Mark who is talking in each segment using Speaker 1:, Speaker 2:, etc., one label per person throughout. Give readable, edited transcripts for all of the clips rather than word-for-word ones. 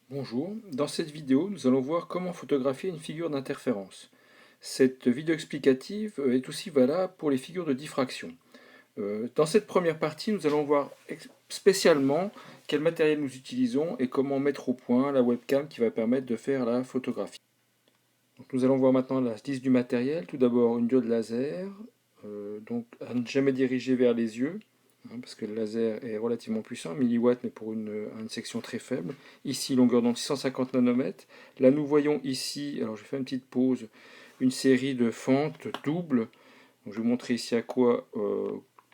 Speaker 1: Bonjour, dans cette vidéo, nous allons voir comment photographier une figure d'interférence. Cette vidéo explicative est aussi valable pour les figures de diffraction. Dans cette première partie, nous allons voir spécialement quel matériel nous utilisons et comment mettre au point la webcam qui va permettre de faire la photographie. Donc, nous allons voir maintenant la liste du matériel. Tout d'abord une diode laser, donc à ne jamais diriger vers les yeux, parce que le laser est relativement puissant, 1000 milliwatts, mais pour une section très faible. Ici, longueur d'onde 650 nanomètres. Là, nous voyons ici, alors je vais faire une petite pause, une série de fentes doubles. Donc, je vais vous montrer ici à quoi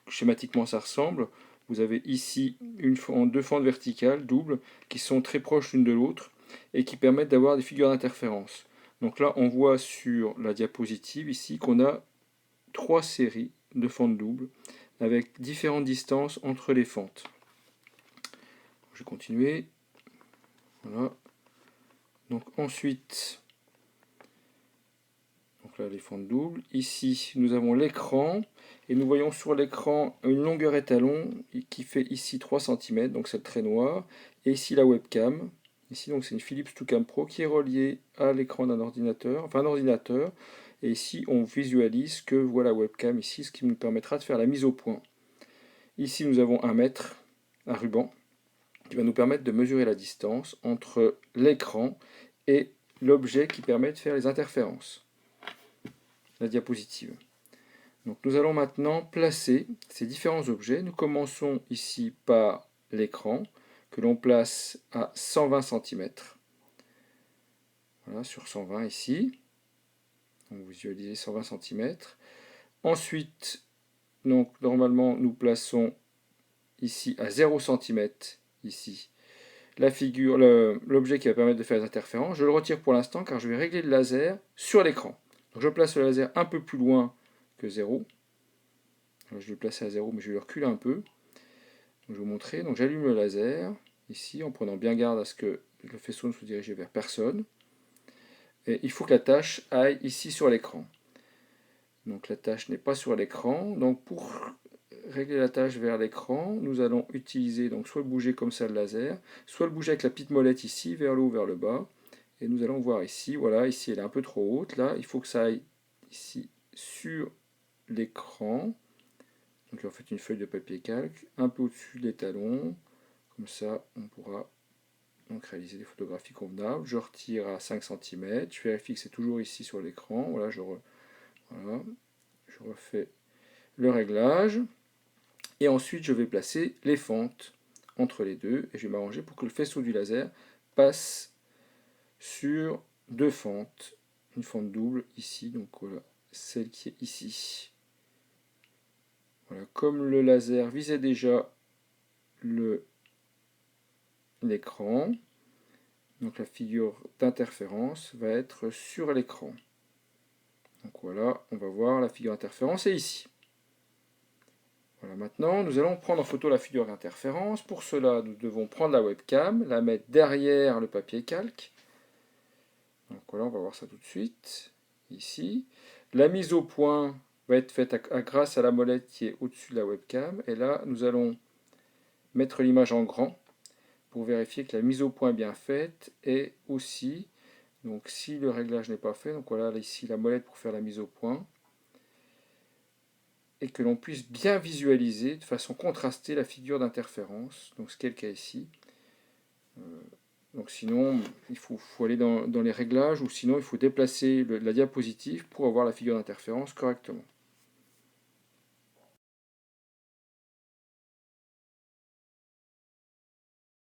Speaker 1: schématiquement ça ressemble. Vous avez ici deux fentes verticales doubles qui sont très proches l'une de l'autre et qui permettent d'avoir des figures d'interférence. Donc là, on voit sur la diapositive ici qu'on a trois séries de fentes doubles avec différentes distances entre les fentes. Je vais continuer. Voilà. Donc ensuite, donc là les fentes doubles. Ici, nous avons l'écran et nous voyons sur l'écran une longueur étalon qui fait ici 3 cm, donc c'est le trait noir. Et ici la webcam. Ici, donc c'est une Philips Toucan Pro qui est reliée à l'écran d'un ordinateur, enfin un ordinateur. Et ici, on visualise que voit la webcam ici, ce qui nous permettra de faire la mise au point. Ici, nous avons un mètre, un ruban, qui va nous permettre de mesurer la distance entre l'écran et l'objet qui permet de faire les interférences, la diapositive. Donc nous allons maintenant placer ces différents objets. Nous commençons ici par l'écran, que l'on place à 120 cm. Voilà, sur 120 ici. Donc vous visualisez 120 cm. Ensuite, donc, normalement, nous plaçons ici à 0 cm, ici, la figure, l'objet qui va permettre de faire les interférences. Je le retire pour l'instant car je vais régler le laser sur l'écran. Donc je place le laser un peu plus loin que 0. Alors je vais le placer à 0, mais je vais le reculer un peu. Donc je vais vous montrer. Donc j'allume le laser, ici, en prenant bien garde à ce que le faisceau ne soit dirigé vers personne. Et il faut que la tâche aille ici sur l'écran. Donc la tâche n'est pas sur l'écran. Donc pour régler la tâche vers l'écran, nous allons utiliser donc soit le bouger comme ça le laser, soit le bouger avec la petite molette ici, vers le haut, vers le bas. Et nous allons voir ici, voilà, ici elle est un peu trop haute, là, il faut que ça aille ici sur l'écran. Donc là, on fait une feuille de papier calque, un peu au-dessus des talons, comme ça on pourra donc réaliser des photographies convenables. Je retire à 5 cm, je vérifie que c'est toujours ici sur l'écran, voilà, voilà, je refais le réglage. Et ensuite, je vais placer les fentes entre les deux et je vais m'arranger pour que le faisceau du laser passe sur deux fentes. Une fente double ici, donc voilà, celle qui est ici. Voilà, comme le laser visait déjà l'écran, donc la figure d'interférence va être sur l'écran. Donc voilà, on va voir la figure d'interférence est ici. Voilà, maintenant, nous allons prendre en photo la figure d'interférence. Pour cela, nous devons prendre la webcam, la mettre derrière le papier calque. Donc voilà, on va voir ça tout de suite. Ici. La mise au point va être faite grâce à la molette qui est au-dessus de la webcam. Et là, nous allons mettre l'image en grand pour vérifier que la mise au point est bien faite. Et aussi, donc si le réglage n'est pas fait, donc voilà ici la molette pour faire la mise au point. Et que l'on puisse bien visualiser de façon contrastée la figure d'interférence, donc ce qui est le cas ici. Donc sinon, il faut aller dans les réglages, ou sinon il faut déplacer la diapositive pour avoir la figure d'interférence correctement.